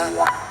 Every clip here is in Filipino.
Open.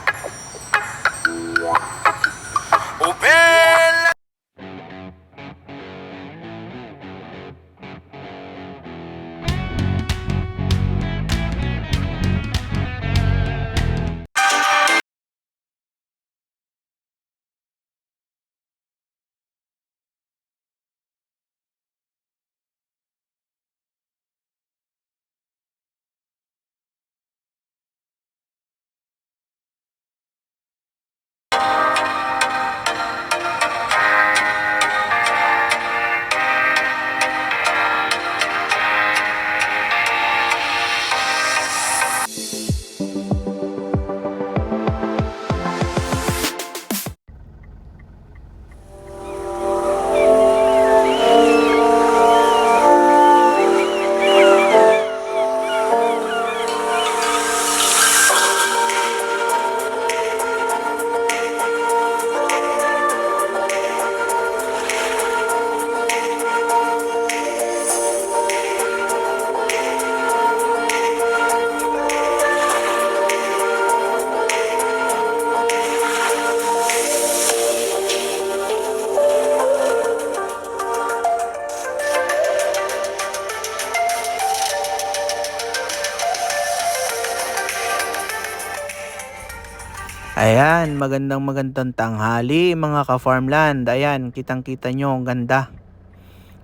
Ayan, magandang tanghali mga ka-farmland. Ayan, kitang-kita nyo ang ganda.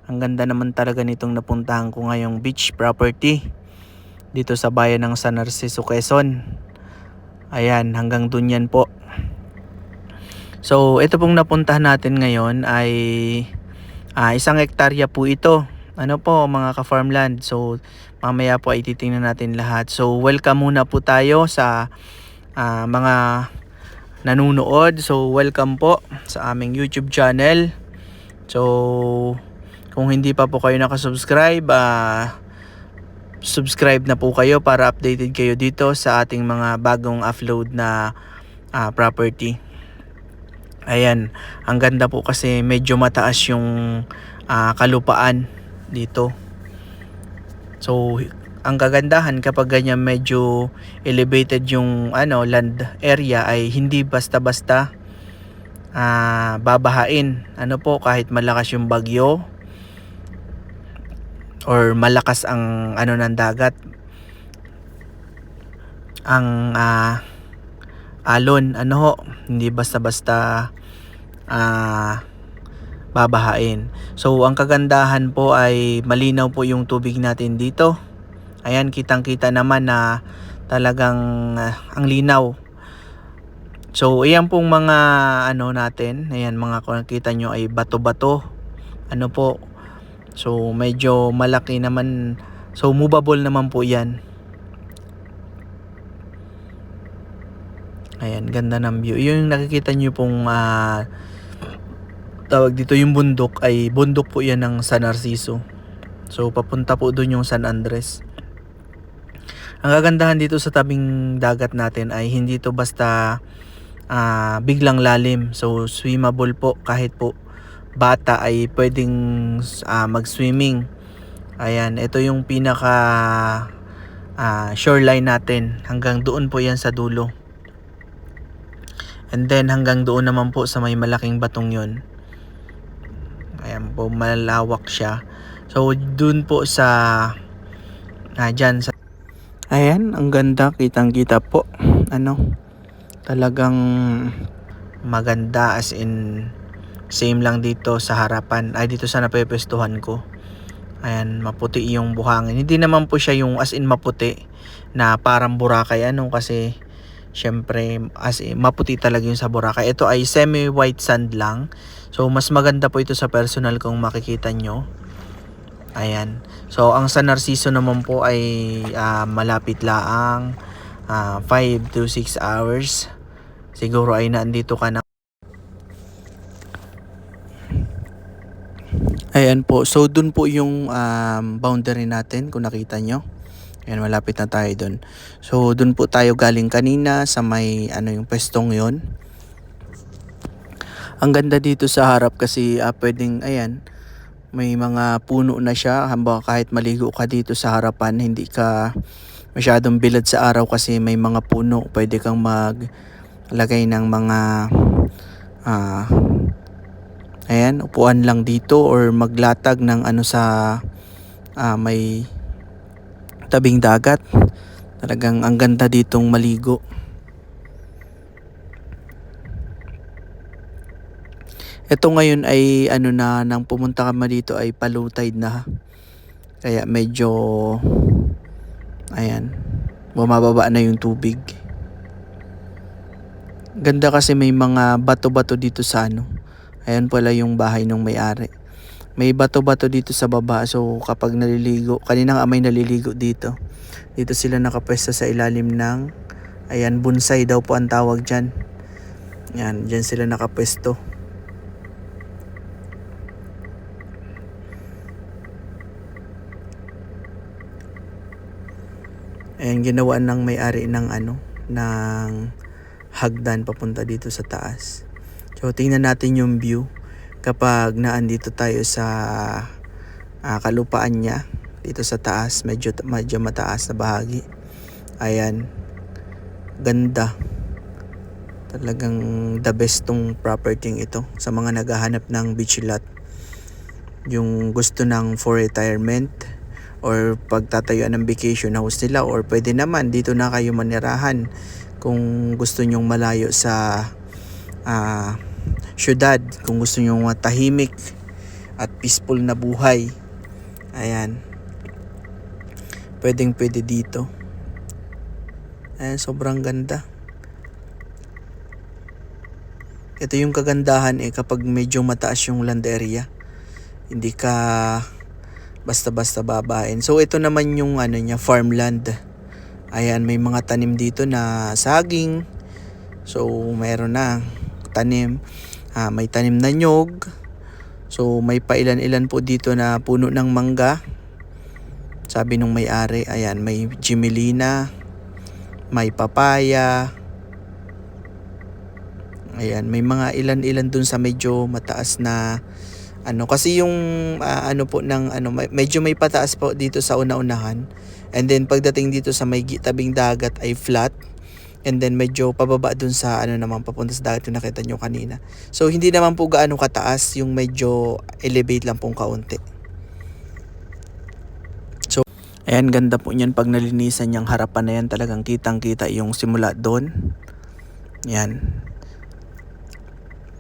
Ang ganda naman talaga nitong napuntahan ko ngayong beach property dito sa bayan ng San Narciso, Quezon. Ayan, hanggang dun yan po. So, ito pong napuntahan natin ngayon ay isang hektarya po ito. Ano po mga ka-farmland. So, mamaya po ay titingnan natin lahat. So, welcome muna po tayo sa mga nanunood. So welcome po sa aming YouTube channel. So kung hindi pa po kayo nakasubscribe, subscribe na po kayo para updated kayo dito sa ating mga bagong upload na property. Ayan, ang ganda po kasi medyo mataas yung kalupaan dito. So ang kagandahan kapag ganyan medyo elevated yung land area ay hindi basta-basta babahain. Ano po, kahit malakas yung bagyo or malakas ang ng dagat, ang alon, hindi basta-basta babahain. So ang kagandahan po ay malinaw po yung tubig natin dito. Ayan, kitang-kita naman na talagang ang linaw. So, ayan pong mga natin. Ayan, mga kung nakita nyo ay bato-bato. Ano po. So, medyo malaki naman. So, movable naman po yan. Ayan, ganda ng view. Yung nakikita nyo pong tawag dito yung bundok ay bundok po yan ng San Narciso. So, papunta po dun yung San Andres. Ang kagandahan dito sa tabing dagat natin ay hindi to basta biglang lalim. So swimmable po, kahit po bata ay pwedeng mag-swimming. Ayan, ito yung pinaka shoreline natin. Hanggang doon po yan sa dulo. And then hanggang doon naman po sa may malaking batong yun. Ayan po, malawak siya. So doon po sa dyan sa ayan, ang ganda, kitang-kita po. Talagang maganda, as in same lang dito sa harapan. Ay, dito sa napepwestuhan ko. Ayan, maputi yung buhangin. Hindi naman po siya yung as in maputi na parang Boracay kasi syempre as in maputi talaga yung sa Boracay. Ito ay semi-white sand lang. So mas maganda po ito sa personal kung makikita nyo. Ayan. So ang San Narciso naman po ay malapit laang 5 to 6 hours. Siguro ay nandito ka na. Ayan po. So dun po yung boundary natin kung nakita nyo. Ayan, malapit na tayo dun. So dun po tayo galing kanina sa may yung pwestong yon. Ang ganda dito sa harap kasi pwedeng may mga puno na siya. Hamba kahit maligo ka dito sa harapan, hindi ka masyadong bilad sa araw kasi may mga puno. Pwede kang maglagay ng mga ayan, upuan lang dito or maglatag ng ano sa may tabing dagat. Talagang ang ganda ditong maligo. Ito ngayon ay ano na, nang pumunta ka dito ay low tide na. Kaya medyo ayan, bumababa na yung tubig. Ganda kasi may mga bato-bato dito sa ano. Ayan pala yung bahay ng may-ari. May bato-bato dito sa baba. So kapag naliligo, kanina nga may naliligo dito. Dito sila nakapwesto sa ilalim ng, ayan, bonsai daw po ang tawag dyan. Yan, dyan sila nakapwesto. Ayan, ginawa ng may-ari ng ano, ng hagdan papunta dito sa taas. So tingnan natin yung view kapag naandito tayo sa kalupaan niya dito sa taas, medyo mataas na bahagi. Ayan, ganda. Talagang the best tong property ito sa mga naghahanap ng beach lot. Yung gusto ng for retirement or pagtatayuan ng vacation house nila, or pwede naman dito na kayo manirahan kung gusto nyong malayo sa syudad, kung gusto nyong tahimik at peaceful na buhay. Ayan, pwede dito. Ayan, sobrang ganda. Ito yung kagandahan kapag medyo mataas yung land area, hindi ka basta-basta babain. So ito naman yung ano niya, farmland. Ayan, may mga tanim dito na saging. So mayroon na tanim. May tanim na nyog. So may pailan-ilan po dito na puno ng mangga. Sabi nung may-ari, ayan, may Jimelina, may papaya. Ayan, may mga ilan-ilan dun sa medyo mataas na ano, kasi yung ano po ng ano, medyo may pataas po dito sa una-unahan, and then pagdating dito sa may tabing dagat ay flat, and then medyo pababa dun sa ano naman papunta sa dagat yung nakita nyo kanina. So hindi naman po gaano kataas, yung medyo elevate lang pong kaunti. So ayan, ganda po niyan pag nalinisan yung harapan na yan, talagang kitang-kita yung simula doon. Yan,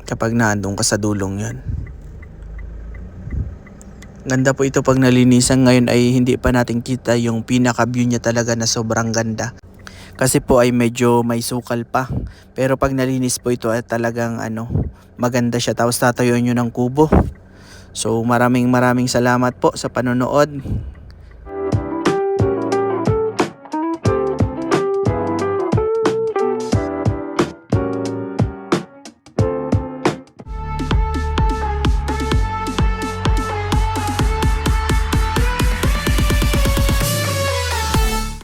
kapag naandun ka sa dulong yan. Ganda po ito pag nalinisan. Ngayon ay hindi pa natin kita yung pinaka-view niya talaga na sobrang ganda. Kasi po ay medyo may sukal pa. Pero pag nalinis po ito ay talagang ano, maganda siya. Tapos tatayuan nyo ng kubo. So maraming salamat po sa panonood.